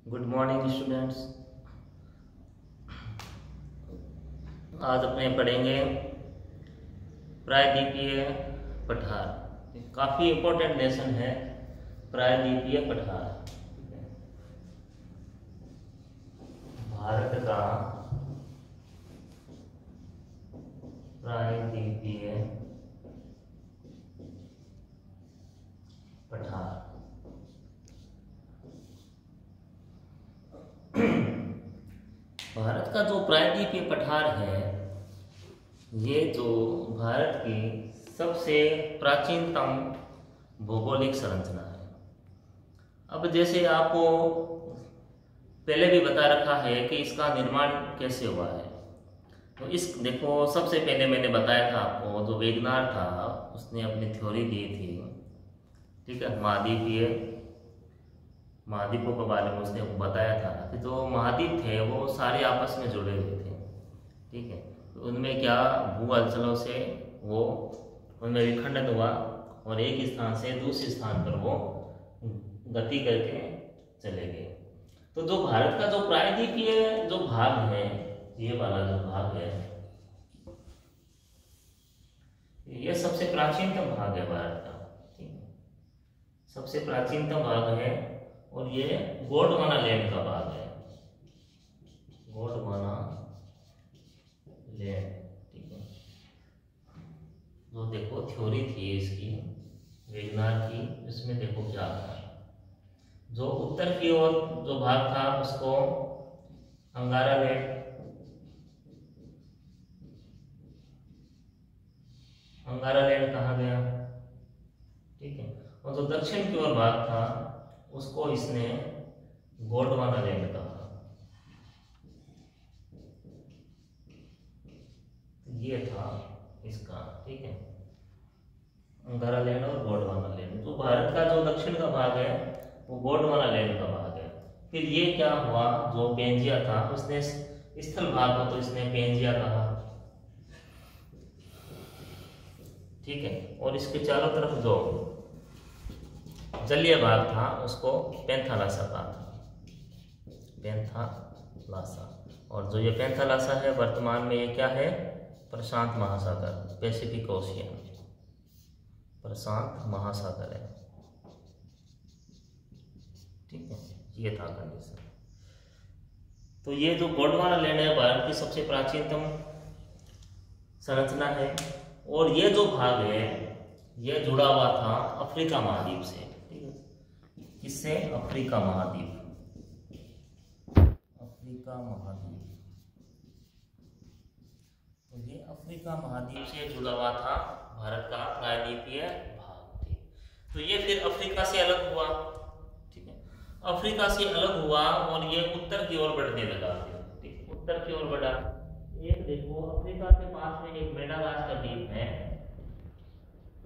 Good morning students. आज अपने पढ़ेंगे प्रायद्वीपीय पठार। काफ़ी इम्पोर्टेंट लेसन है प्रायद्वीपीय पठार। भारत का प्रायद्वीपीय पठार। भारत का जो प्रायद्वीपीय पठार है, ये जो भारत की सबसे प्राचीनतम भौगोलिक संरचना है। अब जैसे आपको पहले भी बता रखा है कि इसका निर्माण कैसे हुआ है, तो इस देखो सबसे पहले मैंने बताया था आपको, जो वेगनार था उसने अपनी थ्योरी दी थी, ठीक है, महाद्वीपों के बारे में उसने बताया था कि जो महाद्वीप थे वो सारे आपस में जुड़े हुए थे, ठीक है। तो उनमें क्या भू हलचलों से वो उनमें विखंडन हुआ और एक स्थान से दूसरे स्थान पर वो गति करके चले गए। तो जो भारत का जो प्रायद्वीपीय जो भाग है, ये वाला जो भाग है, ये सबसे प्राचीनतम भाग है भारत का, ठीक है, सबसे प्राचीनतम भाग है। और ये गोंडवाना लैंड का भाग है, गोंडवाना लैंड, ठीक है। जो देखो थ्योरी थी इसकी वेगनार की, इसमें देखो क्या था, जो उत्तर की ओर जो भाग था उसको अंगारा लैंड, अंगारा लैंड कहा गया, ठीक है। और जो दक्षिण की ओर भाग था उसको इसने गोंडवाना लैंड कहा। ये था इसका, ठीक है, अंगारा लैंड और गोंडवाना लैंड। तो भारत का जो दक्षिण का भाग है वो गोंडवाना लैंड का भाग है। फिर ये क्या हुआ, जो पेंजिया था उसने स्थल भाग को तो इसने पेंजिया कहा, ठीक है। और इसके चारों तरफ जो जलीय भाग था उसको पैंथालासा कहा था, पैंथालासा। और जो ये पैंथालासा है वर्तमान में ये क्या है, प्रशांत महासागर, पैसिफिक ओशियन, प्रशांत महासागर है, ठीक है। ये था कंडीशन। तो ये जो गोंडवाना लैंड है भारत की सबसे प्राचीनतम संरचना है। और ये जो भाग है ये जुड़ा हुआ था अफ्रीका महाद्वीप से, ठीक है। किससे? अफ्रीका महाद्वीप, अफ्रीका महाद्वीप। तो ये अफ्रीका महाद्वीप से जुड़ा हुआ था भारत का प्रायद्वीपीय भाग, ठीक। तो ये फिर अफ्रीका से अलग हुआ, ठीक है, अफ्रीका से अलग हुआ और ये उत्तर की ओर बढ़ने लगा, ठीक, उत्तर की ओर बढ़ा। एक देखो अफ्रीका के पास में एक मेडागास्कर द्वीप है,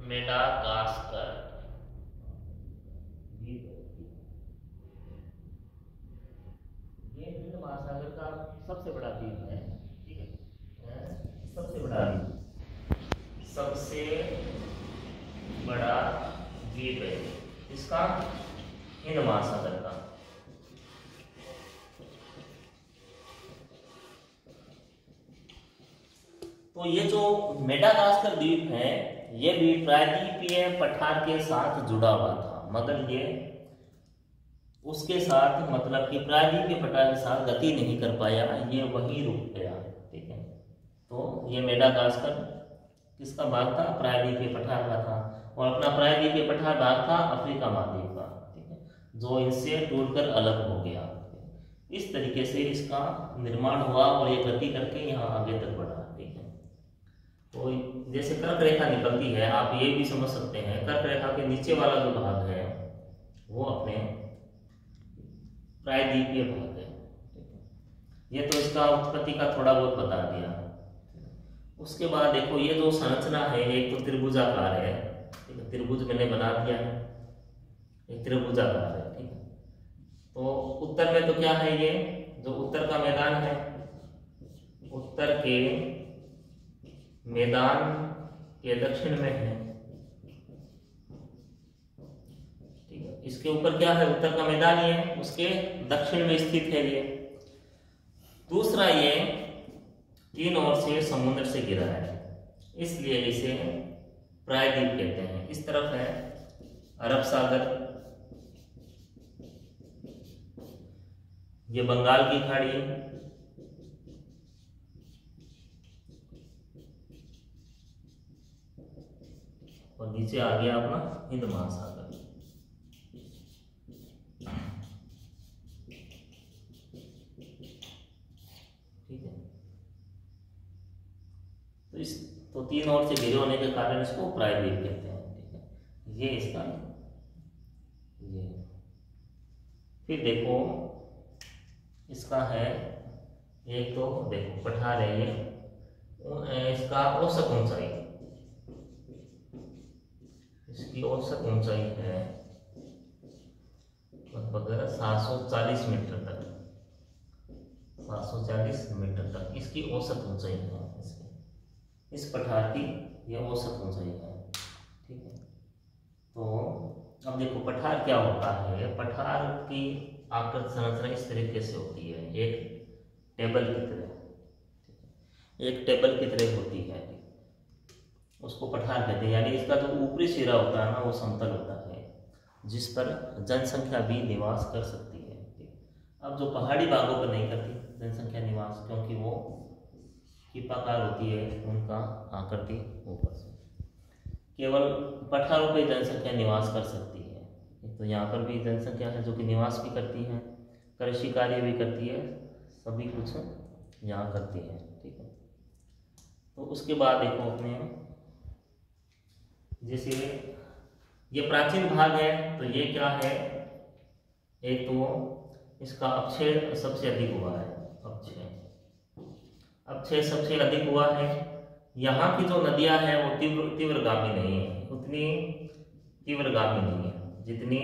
मेडागास्कर द्वीप, ये हिंद महासागर का सबसे बड़ा द्वीप है, ठीक है, सबसे बड़ा द्वीप, सबसे बड़ा द्वीप है इसका हिंद महासागर का। तो ये जो मेडागास्कर द्वीप है ये भी प्रायद्वीपीय पठार के साथ जुड़ा हुआ था, मगर ये उसके साथ मतलब कि प्रायद्वीपीय पठार के साथ गति नहीं कर पाया, ये वहीं रुक गया, ठीक है। तो ये मेडागास्कर किसका भाग था? प्रायद्वीपीय पठार का था। और अपना प्रायद्वीपीय पठार भाग था अफ्रीका महाद्वीप का, ठीक है, जो इनसे टूटकर अलग हो गया। इस तरीके से इसका निर्माण हुआ और ये गति करके यहाँ आगे तक बढ़ा, ठीक है। तो जैसे कर्क रेखा निकलती है, आप ये भी समझ सकते हैं कर्क रेखा के नीचे वाला जो भाग है वो अपने प्रायद्वीपीय भाग है, ठीक है। ये तो इसका उत्पत्ति का थोड़ा बहुत बता दिया। उसके बाद देखो ये जो संरचना है एक तो त्रिभुजाकार है, ठीक है, त्रिभुज मैंने बना दिया है, एक त्रिभुजाकार है, ठीक है। तो उत्तर में तो क्या है, ये जो उत्तर का मैदान है, उत्तर के मैदान के दक्षिण में है, ठीक है, इसके ऊपर क्या है, उत्तर का मैदान ही है, उसके दक्षिण में स्थित है ये। दूसरा, ये तीन ओर से समुद्र से घिरा है, इसलिए इसे प्रायद्वीप कहते हैं। इस तरफ है अरब सागर, ये बंगाल की खाड़ी, और नीचे आ गया अपना हिंद महासागर। ठीक है, तो तीन ओर से घिरे होने के कारण इसको प्रायद्वीप कहते हैं। ठीक है, ये इसका ये। फिर देखो इसका है, एक तो देखो पठार है ये, इसका औसत ऊंचाई, इसकी औसत ऊंचाई है लगभग 740 मीटर तक, 740 मीटर तक इसकी औसत ऊंचाई है। इस पठार की यह औसत ऊंचाई है। ठीक है, तो अब देखो पठार क्या होता है। पठार की आकृति संरचना इस तरीके से होती है, एक टेबल की तरह, एक टेबल की तरह होती है, उसको पठार कहते हैं। यानी इसका जो ऊपरी सिरा होता है ना, वो समतल होता है, जिस पर जनसंख्या भी निवास कर सकती है। अब जो पहाड़ी भागों पर नहीं करती जनसंख्या निवास, क्योंकि वो कीपाकार होती है उनका आकृति ऊपर से, केवल पठारों पर जनसंख्या निवास कर सकती है। तो यहाँ पर भी जनसंख्या है जो कि निवास भी करती है, कृषि कार्य भी करती है, सभी कुछ यहाँ करती है। ठीक है, तो उसके बाद देखो अपने, जैसे ये प्राचीन भाग है, तो ये क्या है, एक तो इसका अपक्षय सबसे अधिक हुआ है, अपक्षय सबसे अधिक हुआ है। यहाँ की जो नदियां हैं वो तीव्रगामी नहीं है, उतनी तीव्रगामी नहीं है जितनी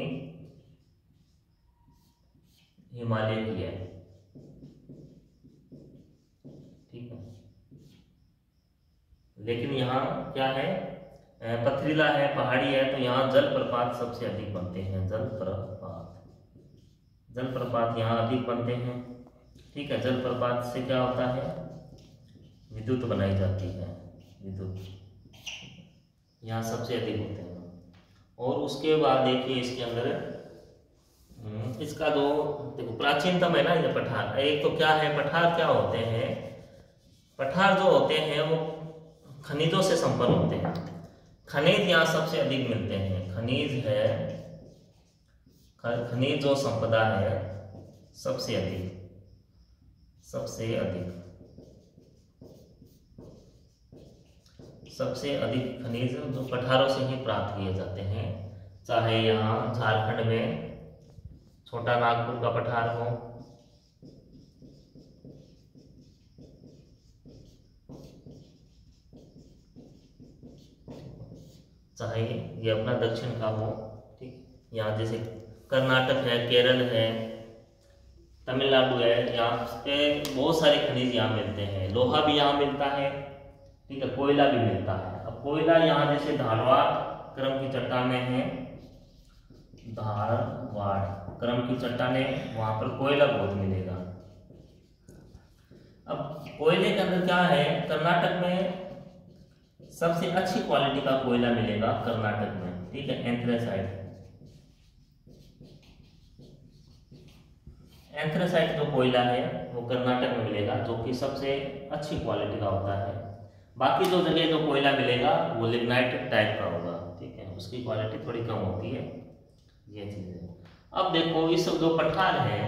हिमालय की है। ठीक है, लेकिन यहाँ क्या है, पथरीला है, पहाड़ी है, तो यहाँ जलप्रपात सबसे अधिक बनते हैं, जलप्रपात यहाँ अधिक बनते हैं। ठीक है, जलप्रपात से क्या होता है, विद्युत बनाई जाती है, विद्युत यहाँ सबसे अधिक होते हैं। और उसके बाद देखिए इसके अंदर इसका जो देखो प्राचीनतम है ना ये पठार। एक तो क्या है, पठार क्या होते हैं, पठार जो होते हैं वो खनिजों से संपन्न होते हैं। खनिज यहाँ सबसे अधिक मिलते हैं, खनिज है, खनिज जो संपदा है सबसे अधिक खनिज जो पठारों से ही प्राप्त किए जाते हैं। चाहे यहाँ झारखंड में छोटा नागपुर का पठार हो, चाहे ये अपना दक्षिण का हो। ठीक, यहाँ जैसे कर्नाटक है, केरल है, तमिलनाडु है, यहाँ पे बहुत सारे खनिज यहाँ मिलते हैं। लोहा भी यहाँ मिलता है, ठीक है, कोयला भी मिलता है। अब कोयला यहाँ जैसे धारवाड़ क्रम की चट्टानें हैं, धारवाड़ क्रम की चट्टानें, वहां पर कोयला बहुत मिलेगा। अब कोयले के अंदर क्या है, कर्नाटक में सबसे अच्छी क्वालिटी का कोयला मिलेगा कर्नाटक में। ठीक है, एंथ्रेसाइट जो कोयला है वो कर्नाटक में मिलेगा, जो कि सबसे अच्छी क्वालिटी का होता है। बाकी जो जगह जो कोयला मिलेगा वो लिग्नाइट टाइप का होगा। ठीक है, उसकी क्वालिटी थोड़ी कम होती है, ये चीज है। अब देखो इस जो पठार है,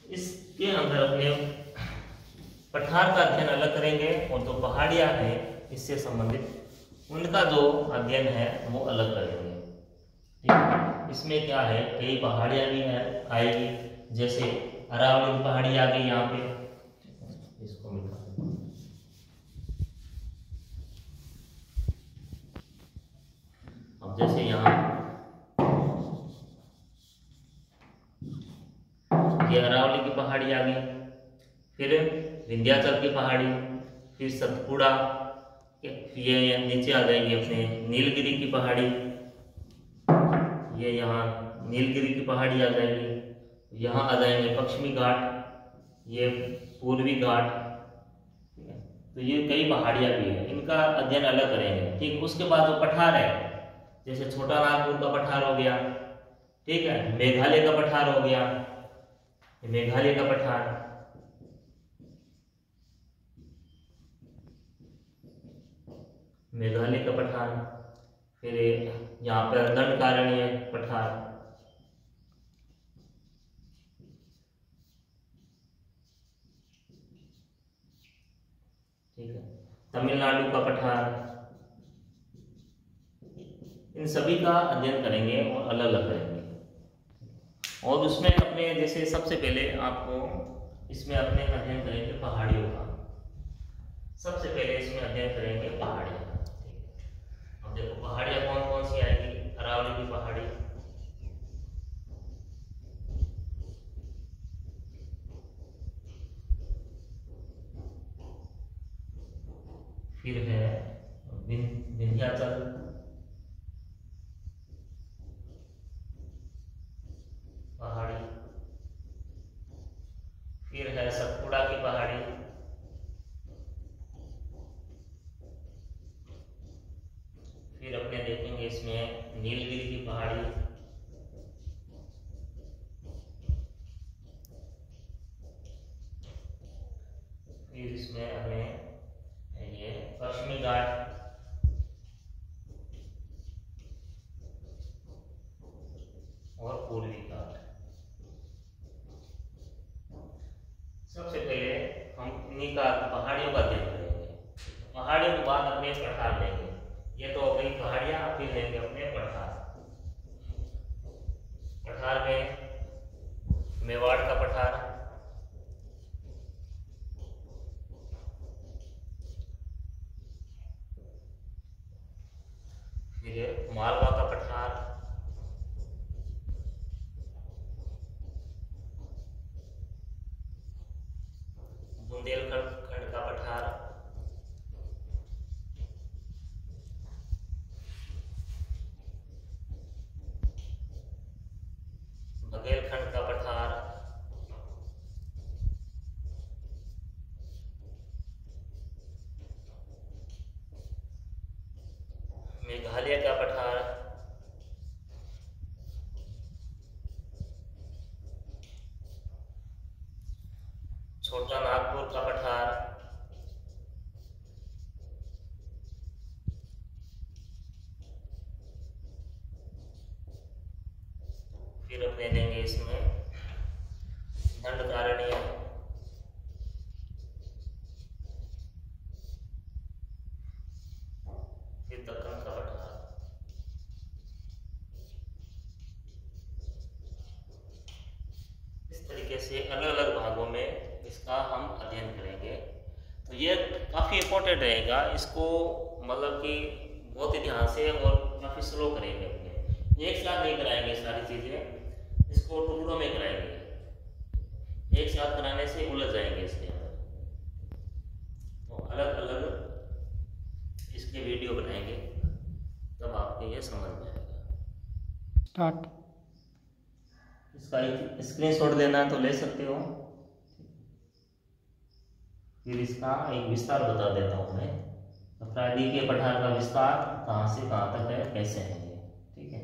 इसके अंदर अपने पठार का अध्ययन अलग करेंगे, और जो पहाड़ियां हैं इससे संबंधित उनका जो अध्ययन है वो अलग करेंगे। ठीक है, इसमें क्या है, कई पहाड़ियां भी है आएगी, जैसे अरावली की पहाड़ी आ गई यहाँ पे, इसको मिटा। अब जैसे यहाँ ये अरावली की पहाड़ी आ गई, फिर विंध्याचल की पहाड़ी, फिर सतपुड़ा, ये नीचे आ जाएंगे अपने नीलगिरी की पहाड़ी, ये यहाँ नीलगिरी की पहाड़ी आ जाएगी, यहाँ आ जाएंगे पश्चिमी घाट, ये पूर्वी घाट, ठीक है। तो ये कई पहाड़ियाँ भी हैं, इनका अध्ययन अलग करेंगे, ठीक। उसके बाद जो पठार है, जैसे छोटा नागपुर का पठार हो गया, ठीक है, मेघालय का पठार हो गया, मेघालय का पठार, मेघालय का पठार, फिर यहाँ पर दंडकारण्य पठार, ठीक है, तमिलनाडु का पठार, इन सभी का अध्ययन करेंगे और अलग अलग करेंगे। और उसमें अपने जैसे सबसे पहले आपको इसमें अपने अध्ययन करेंगे पहाड़ियों का, सबसे पहले इसमें अध्ययन करेंगे पहाड़ियों का, ठीक है। अब देखो पहाड़ियाँ कौन कौन सी आएगी, अरावली की पहाड़ी, फिर है विंध्याचल, पहाड़ी, फिर है सतपुड़ा की पहाड़ी, फिर अपने देखेंगे इसमें नीलगिरी की पहाड़ी, फिर इसमें हमें ये पश्चिमी घाट, और पूर्वी घाट। सबसे पहले हम इन्हीं का पहाड़ियों का अध्ययन करेंगे, पहाड़ियों के बाद अपने पठार लेंगे, ये तो हो गई पहाड़ियाँ, फिर लेंगे अपने पठार। पठार में मेवाड़ का पठार, फिर मालवा का पठार, बुंदेलखंड का पठार, बघेलखंड का पठार, मेघालय का पठार, छोटा नागपुर का पठार, फिर अपने लेंगे इसमें दंडकारण्य, फिर दक्कन का पठार। इस तरीके से अलग अलग भागों में इसका हम अध्ययन करेंगे। तो ये काफ़ी इम्पोर्टेंट रहेगा, इसको मतलब कि बहुत ही ध्यान से और काफ़ी स्लो करेंगे, अपने एक साथ नहीं कराएंगे सारी चीज़ें, इसको टुकड़ों में कराएंगे, एक साथ कराने से उलझ जाएंगे इसके अंदर। तो अलग अलग इसके वीडियो बनाएंगे, तब आपको ये समझ में आएगा। स्टार्ट। इसका स्क्रीनशॉट लेना है तो ले सकते हो। फिर इसका एक विस्तार बता देता हूँ मैं, अपराधी के पठार का विस्तार कहाँ से कहाँ तक है, कैसे है ये, ठीक है।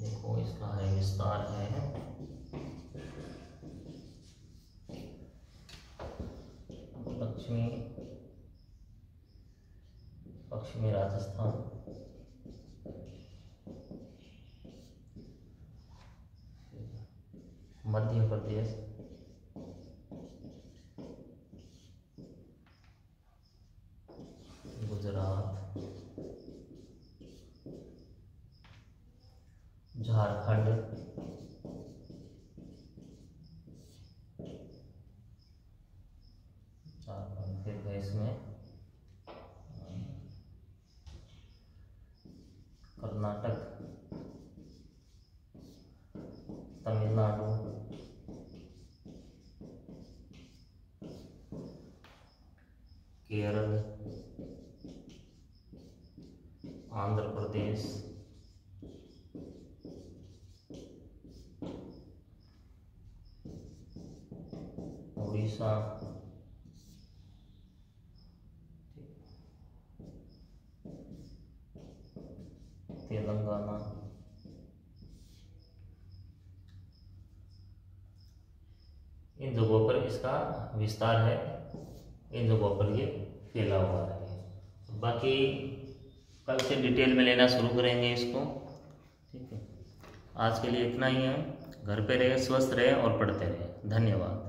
देखो इसका है विस्तार है, पश्चिमी राजस्थान, मध्य प्रदेश, गुजरात, झारखंड, फिर इसमें कर्नाटक, तमिलनाडु, केरल, आंध्र प्रदेश, उड़ीसा, तेलंगाना, इन जगहों पर इसका विस्तार है, इन जगहों पर ये फैला हुआ है। बाकी कल से डिटेल में लेना शुरू करेंगे इसको, ठीक है। आज के लिए इतना ही है। घर पे रहे, स्वस्थ रहे और पढ़ते रहे। धन्यवाद।